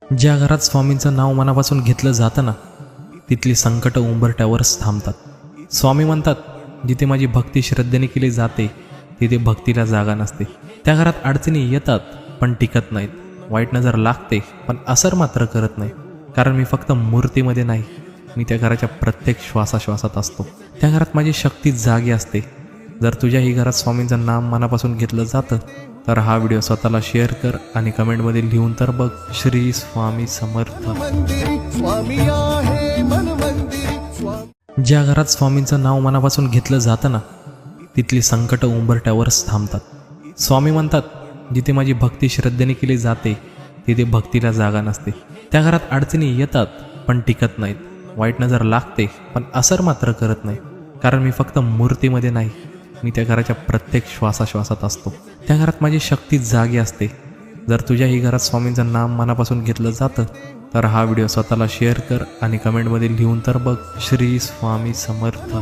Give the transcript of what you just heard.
ज्या घरात स्वामींचं नाव मनापासून घेतलं जातं ना, तिथली संकट उंबरठ्यावरच थांबतात. स्वामी म्हणतात, जिथे माझी भक्ती श्रद्धेने केली जाते तिथे भक्तीला जागा नसते. त्या घरात अडचणी येतात पण टिकत नाहीत. वाईट नजर लागते पण असर मात्र करत नाही. कारण मी फक्त मूर्तीमध्ये नाही, मी त्या घराच्या प्रत्येक श्वासाश्वासात असतो. त्या घरात माझी शक्ती जागी असते. जर तुझ्याही घरात स्वामींचं नाम मनापासून घेतलं जातं तर हा व्हिडिओ स्वतःला शेअर कर आणि कमेंटमध्ये लिहून तर बघ, श्री स्वामी समर्थ. ज्या घरात स्वामींचं नाव मनापासून घेतलं जातं ना, तिथली संकट उंबरठ्यावरच थांबतात. स्वामी म्हणतात, जिथे माझी भक्ती श्रद्धेने केली जाते तिथे भक्तीला जागा नसते. त्या घरात अडचणी येतात पण टिकत नाहीत. वाईट नजर लागते पण असर मात्र करत नाही. कारण मी फक्त मूर्तीमध्ये नाही, मी त्या घराच्या प्रत्येक श्वासाश्वासात असतो. त्या घरात माझी शक्ती जागी असते. जर तुझ्याही घरात स्वामींचं नाम मनापासून घेतलं जातं तर हा व्हिडिओ स्वतःला शेअर कर आणि कमेंटमध्ये लिहून तर बघ, श्री स्वामी समर्थ.